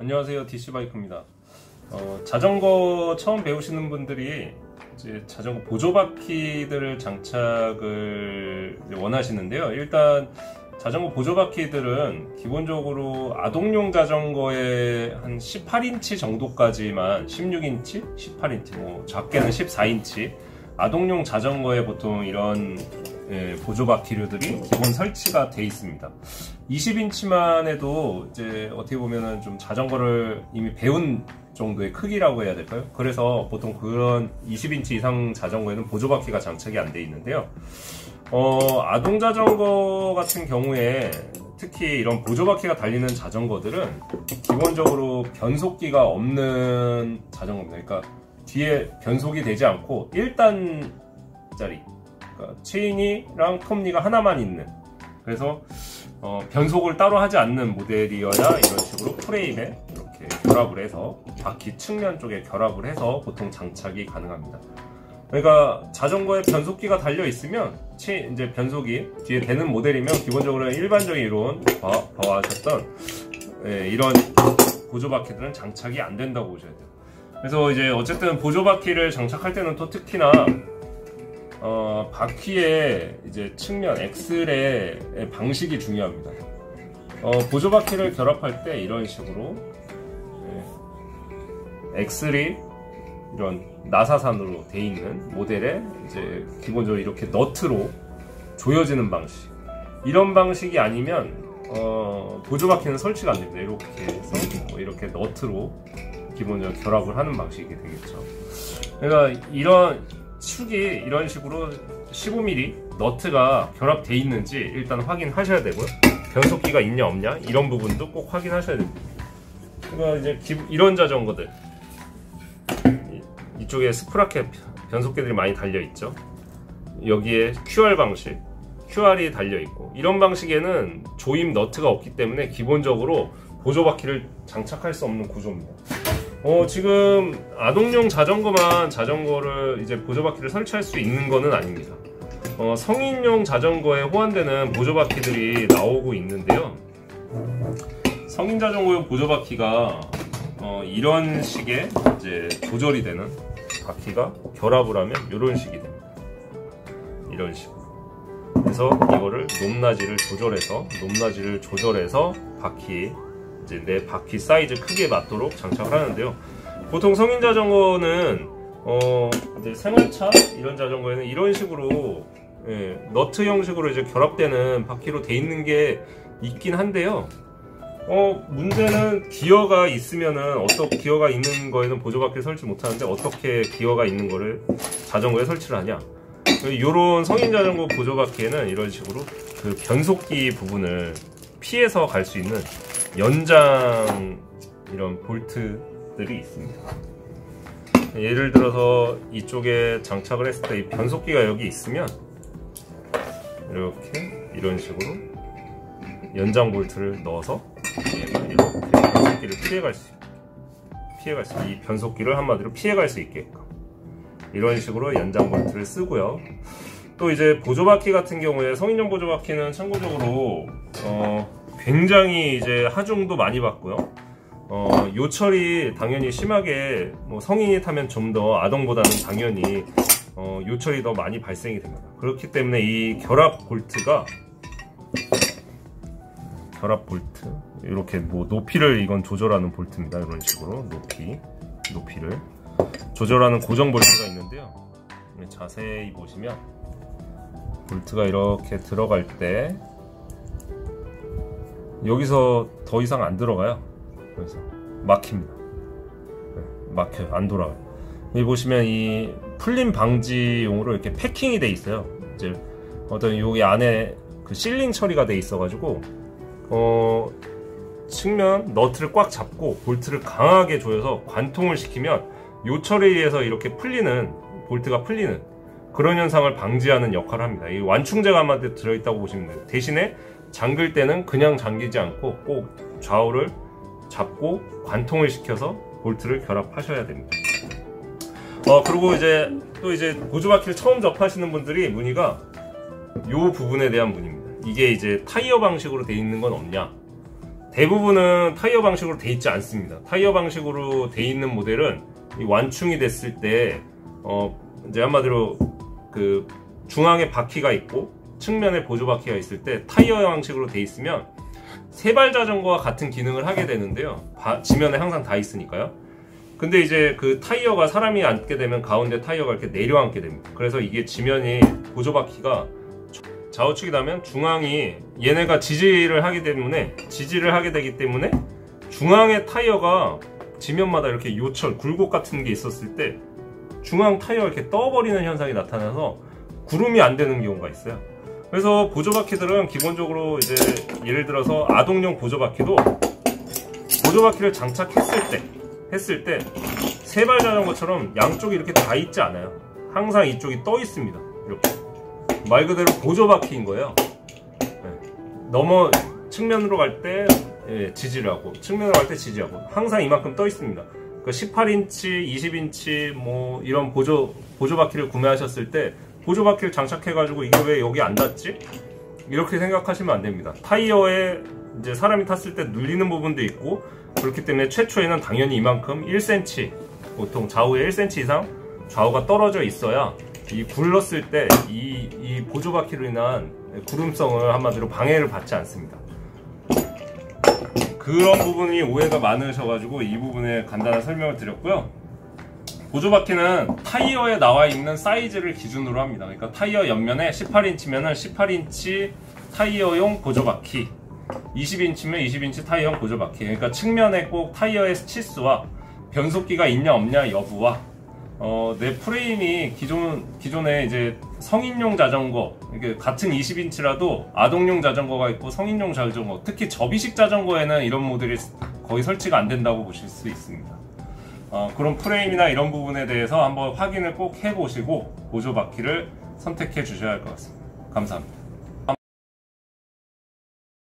안녕하세요, DC바이크입니다. 자전거 처음 배우시는 분들이 이제 자전거 보조바퀴들을 장착을 원하시는데요. 일단 자전거 보조바퀴들은 기본적으로 아동용 자전거의 한 18인치 정도까지만, 16인치, 18인치, 뭐 작게는 14인치 아동용 자전거에 보통 이런 보조바퀴류들이 기본 설치가 돼 있습니다. 20인치만 해도 이제 어떻게 보면은 좀 자전거를 이미 배운 정도의 크기라고 해야 될까요? 그래서 보통 그런 20인치 이상 자전거에는 보조바퀴가 장착이 안 돼 있는데요. 아동 자전거 같은 경우에 특히 이런 보조바퀴가 달리는 자전거들은 기본적으로 변속기가 없는 자전거입니다. 그러니까 뒤에 변속이 되지 않고 1단짜리, 그러니까 체인이랑 톱니가 하나만 있는, 그래서 변속을 따로 하지 않는 모델이어야 이런 식으로 프레임에 이렇게 결합을 해서 바퀴 측면 쪽에 결합을 해서 보통 장착이 가능합니다. 그러니까 자전거에 변속기가 달려 있으면 이제 변속이 뒤에 되는 모델이면 기본적으로 일반적인 이론 봐왔었던 이런 보조바퀴들은 장착이 안 된다고 보셔야 돼요. 그래서 이제 어쨌든 보조바퀴를 장착할 때는 또 특히나 바퀴의 이제 측면 엑셀의 방식이 중요합니다. 보조바퀴를 결합할 때 이런 식으로 엑셀이 이런 나사산으로 돼 있는 모델에 이제 기본적으로 이렇게 너트로 조여지는 방식, 이런 방식이 아니면 보조바퀴는 설치가 안 됩니다. 이렇게 해서 이렇게 너트로 기본적으로 결합을 하는 방식이 되겠죠. 그러니까 이런 축이 이런 식으로 15mm 너트가 결합되어 있는지 일단 확인하셔야 되고요. 변속기가 있냐 없냐 이런 부분도 꼭 확인하셔야 됩니다. 그러니까 이제 이런 자전거들, 이쪽에 스프라켓 변속기들이 많이 달려 있죠. 여기에 QR 방식, QR이 달려 있고, 이런 방식에는 조임 너트가 없기 때문에 기본적으로 보조바퀴를 장착할 수 없는 구조입니다. 지금 아동용 자전거를 이제 보조바퀴를 설치할 수 있는 거는 아닙니다. 성인용 자전거에 호환되는 보조바퀴들이 나오고 있는데요. 성인 자전거용 보조바퀴가 이런 식의 이제 조절이 되는 바퀴가 결합을 하면 이런 식이 됩니다. 이런 식으로. 그래서 이거를 높낮이를 조절해서 바퀴, 이제 내 바퀴 사이즈 크기에 맞도록 장착을 하는데요. 보통 성인 자전거는 이제 생활차 이런 자전거에는 이런 식으로 너트 형식으로 이제 결합되는 바퀴로 돼 있는 게 있긴 한데요. 문제는 기어가 있으면은, 기어가 있는 거에는 보조바퀴를 설치 못하는데 어떻게 기어가 있는 거를 자전거에 설치를 하냐. 요런 성인 자전거 보조바퀴에는 이런 식으로 그 변속기 부분을 피해서 갈 수 있는 연장 이런 볼트들이 있습니다. 예를 들어서 이쪽에 장착을 했을 때 이 변속기가 여기 있으면 이렇게 이런 식으로 연장 볼트를 넣어서 이렇게 변속기를 피해갈 수 이 변속기를 한마디로 피해갈 수 있게끔 이런 식으로 연장 볼트를 쓰고요. 또 이제 보조바퀴 같은 경우에 성인용 보조바퀴는 참고적으로 굉장히 이제 하중도 많이 받고요. 요철이 당연히 심하게, 성인이 타면 좀 더 아동보다는 당연히 요철이 더 많이 발생이 됩니다. 그렇기 때문에 이 결합 볼트 이렇게 높이를 이건 조절하는 볼트입니다. 이런 식으로 높이를 조절하는 고정 볼트가 있는데요. 자세히 보시면 볼트가 이렇게 들어갈 때 여기서 더 이상 안 들어가요. 그래서 막힙니다. 막혀요. 안 돌아가요. 여기 보시면 이 풀림 방지용으로 이렇게 패킹이 돼 있어요. 이제 여기 안에 그 실링 처리가 돼 있어가지고 측면 너트를 꽉 잡고 볼트를 강하게 조여서 관통을 시키면 요철에 의해서 이렇게 볼트가 풀리는 그런 현상을 방지하는 역할을 합니다. 이 완충제가 한마디로 들어있다고 보시면 돼요. 대신에 잠글 때는 그냥 잠기지 않고 꼭 좌우를 잡고 관통을 시켜서 볼트를 결합하셔야 됩니다. 그리고 이제 보조바퀴를 처음 접하시는 분들이 문의가 이 부분에 대한 문의입니다. 이게 이제 타이어 방식으로 되어 있는 건 없냐, 대부분은 타이어 방식으로 돼 있지 않습니다. 타이어 방식으로 돼 있는 모델은 이 완충이 됐을 때 이제 한마디로 그 중앙에 바퀴가 있고 측면에 보조 바퀴가 있을 때 타이어 방식으로 돼 있으면 세발 자전거와 같은 기능을 하게 되는데요. 지면에 항상 다 있으니까요. 근데 이제 그 타이어가 사람이 앉게 되면 가운데 타이어가 이렇게 내려앉게 됩니다. 그래서 이게 지면이 보조 바퀴가 좌우측이 나면 중앙이 얘네가 지지를 하게 되기 때문에 중앙의 타이어가 지면마다 이렇게 요철, 굴곡 같은 게 있었을 때 중앙 타이어가 이렇게 떠버리는 현상이 나타나서 구름이 안 되는 경우가 있어요. 그래서 보조바퀴들은 기본적으로 이제 예를 들어서 아동용 보조바퀴도 보조바퀴를 장착했을 때 세발 자전거처럼 양쪽이 이렇게 다 있지 않아요. 항상 이쪽이 떠 있습니다. 이렇게 말 그대로 보조바퀴인 거예요. 측면으로 갈 때 지지를 하고 측면으로 갈 때 지지하고 항상 이만큼 떠 있습니다. 그러니까 18인치, 20인치 뭐 이런 보조바퀴를 구매하셨을 때 보조바퀴를 장착해가지고 이게 왜 여기 안 닿지? 이렇게 생각하시면 안 됩니다. 타이어에 이제 사람이 탔을 때 눌리는 부분도 있고 그렇기 때문에 최초에는 당연히 이만큼 1cm, 보통 좌우에 1cm 이상 좌우가 떨어져 있어야 이 굴렀을 때 이 보조바퀴로 인한 구름성을 한마디로 방해를 받지 않습니다. 그런 부분이 오해가 많으셔가지고 이 부분에 간단한 설명을 드렸고요. 보조바퀴는 타이어에 나와 있는 사이즈를 기준으로 합니다. 그러니까 타이어 옆면에 18인치면은 18인치 타이어용 보조바퀴, 20인치면 20인치 타이어용 보조바퀴. 그러니까 측면에 꼭 타이어의 치수와 변속기가 있냐 없냐 여부와 내 프레임이 기존에 이제 성인용 자전거, 이게 같은 20인치라도 아동용 자전거가 있고 성인용 자전거, 특히 접이식 자전거에는 이런 모델이 거의 설치가 안 된다고 보실 수 있습니다. 그런 프레임이나 이런 부분에 대해서 한번 확인을 꼭 해보시고 보조바퀴를 선택해 주셔야 할 것 같습니다. 감사합니다.